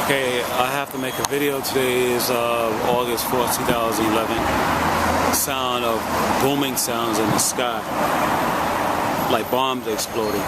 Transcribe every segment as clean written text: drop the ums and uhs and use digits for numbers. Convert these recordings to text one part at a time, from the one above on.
Okay, I have to make a video. Today is August 4th, 2011. The sound of booming sounds in the sky, like bombs exploding.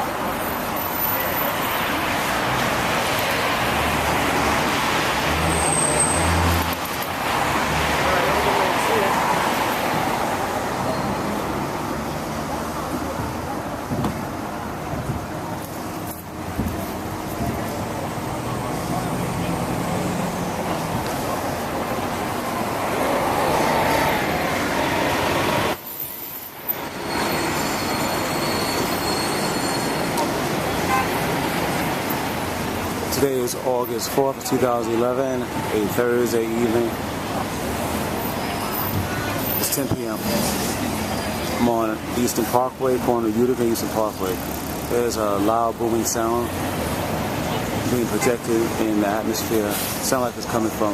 Today is August 4th, 2011, a Thursday evening. It's 10 p.m. I'm on Eastern Parkway, corner of Utica and Eastern Parkway. There's a loud booming sound being projected in the atmosphere. It sounds like it's coming from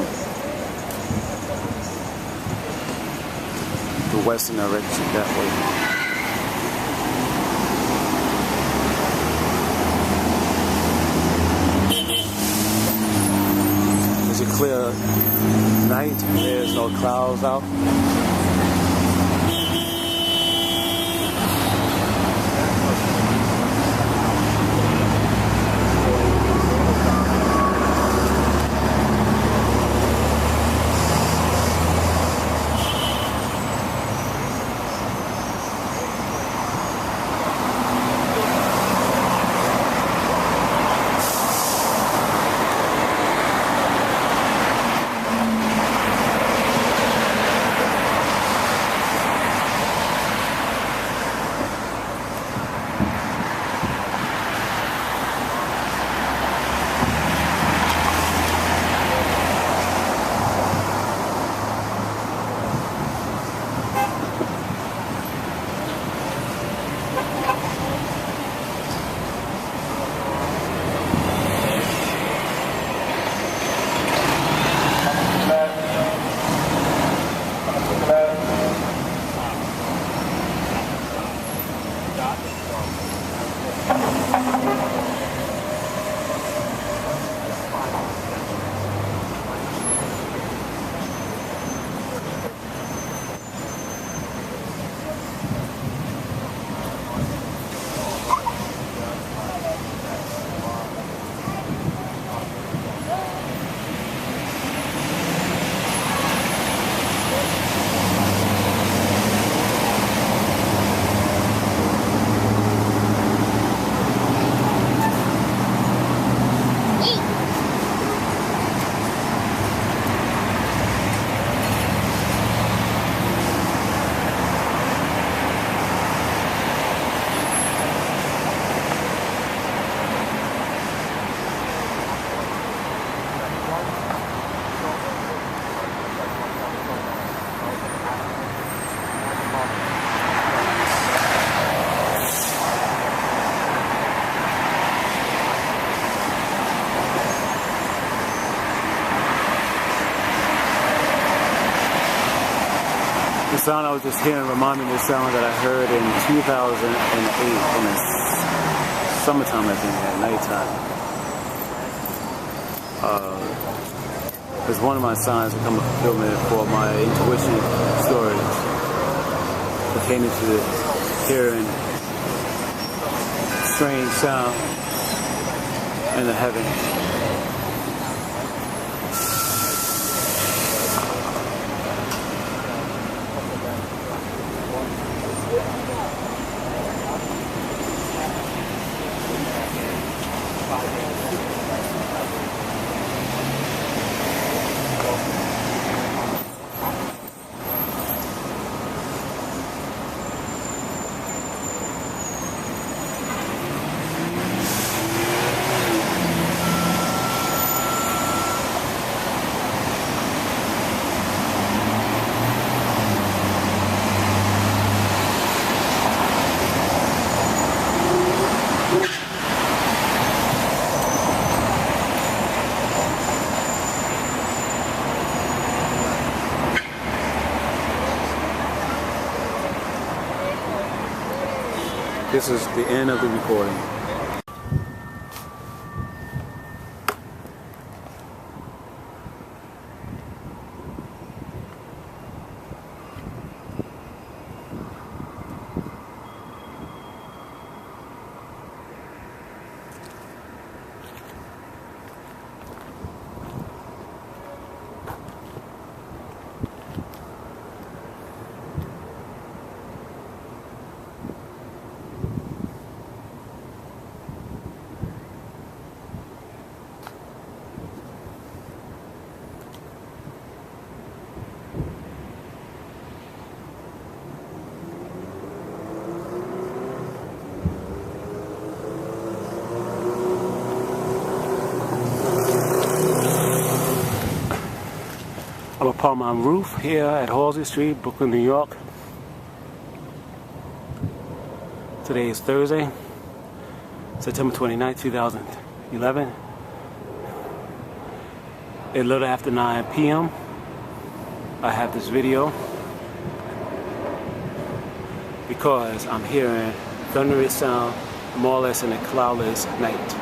the western direction, that way. It's a clear night, there's no clouds out. The sound I was just hearing reminded me of the sound that I heard in 2008 in the summertime, I think, at nighttime. It's one of my signs to come fulfillment for my intuition stories pertaining to hearing strange sound in the heavens. This is the end of the recording. upon my roof here at Halsey Street, Brooklyn, New York. Today is Thursday, September 29, 2011. A little after 9 p.m. I have this video because I'm hearing thunderous sound more or less in a cloudless night.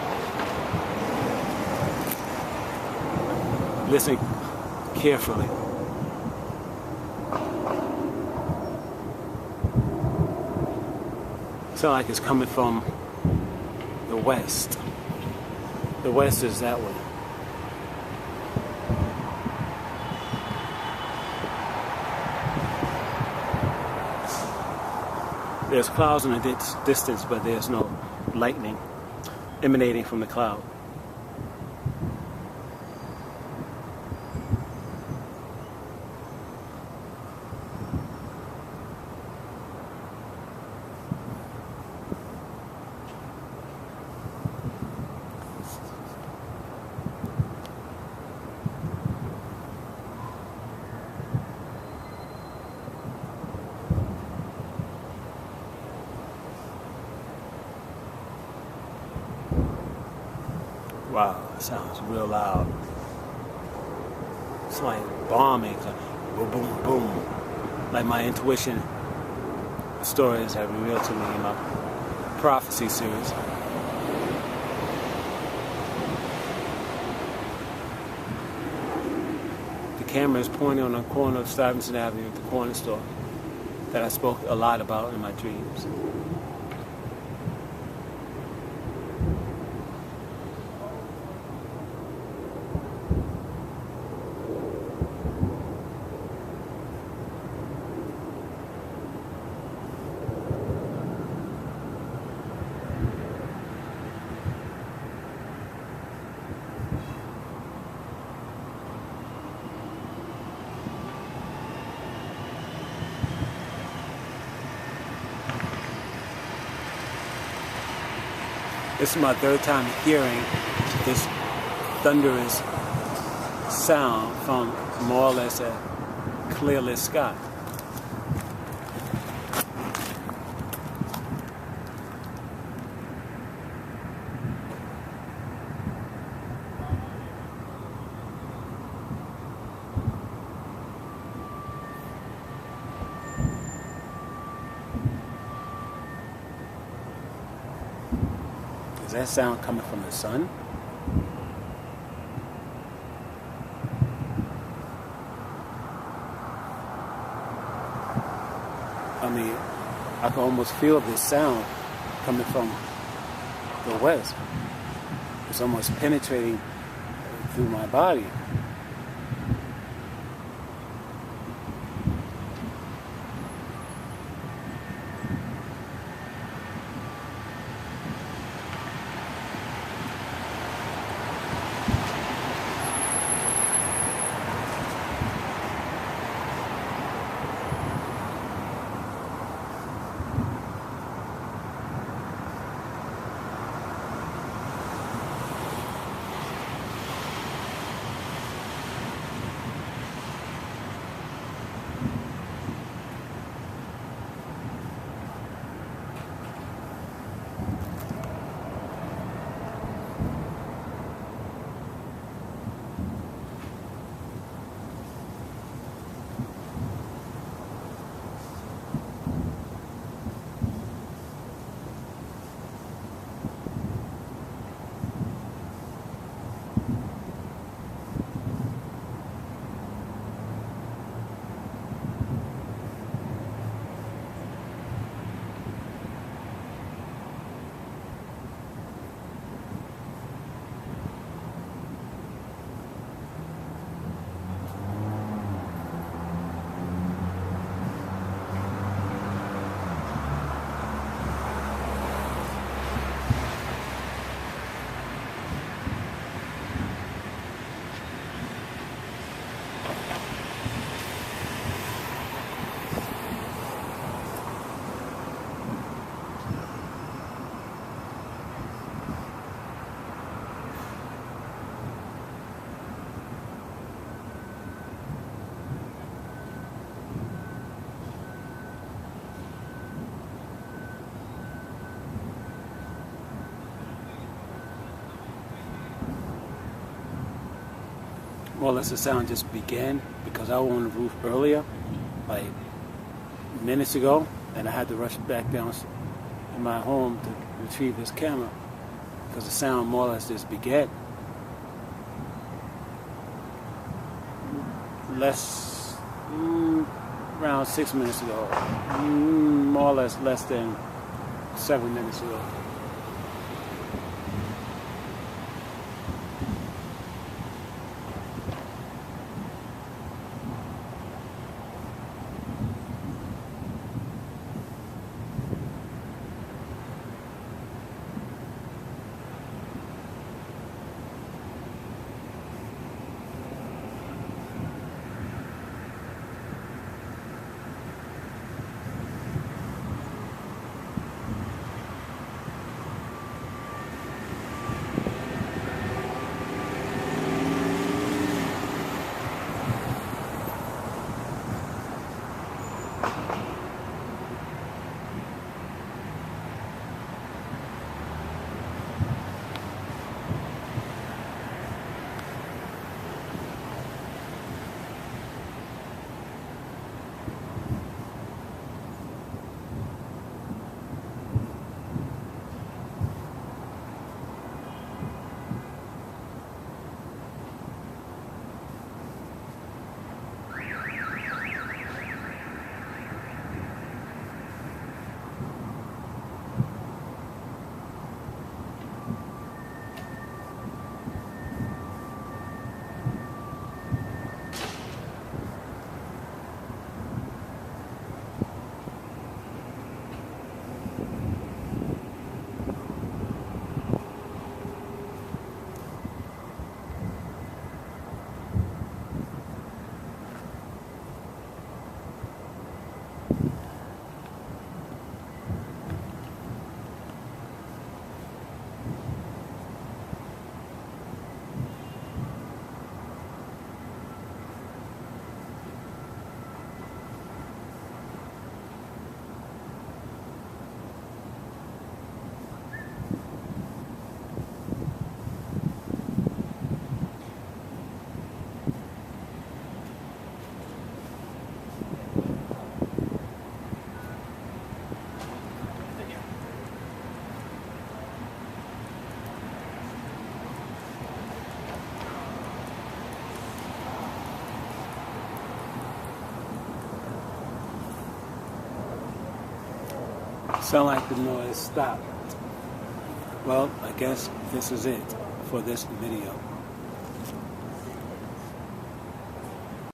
Listen carefully. Sound like it's coming from the west. The west is that way. There's clouds in the distance, but there's no lightning emanating from the cloud. Wow, it sounds real loud. It's like bombing, like boom, boom, boom. Like my intuition stories have revealed to me in my prophecy series. The camera is pointing on the corner of Stuyvesant Avenue at the corner store that I spoke a lot about in my dreams. This is my third time hearing this thunderous sound from more or less a clearless sky. Is that sound coming from the sun? I mean, I can almost feel this sound coming from the west. It's almost penetrating through my body. more or less the sound just began because I was on the roof earlier, like minutes ago, and I had to rush back down in my home to retrieve this camera because the sound more or less just began. Around 6 minutes ago, more or less less than 7 minutes ago. Sound like the noise stopped. Well, I guess this is it for this video.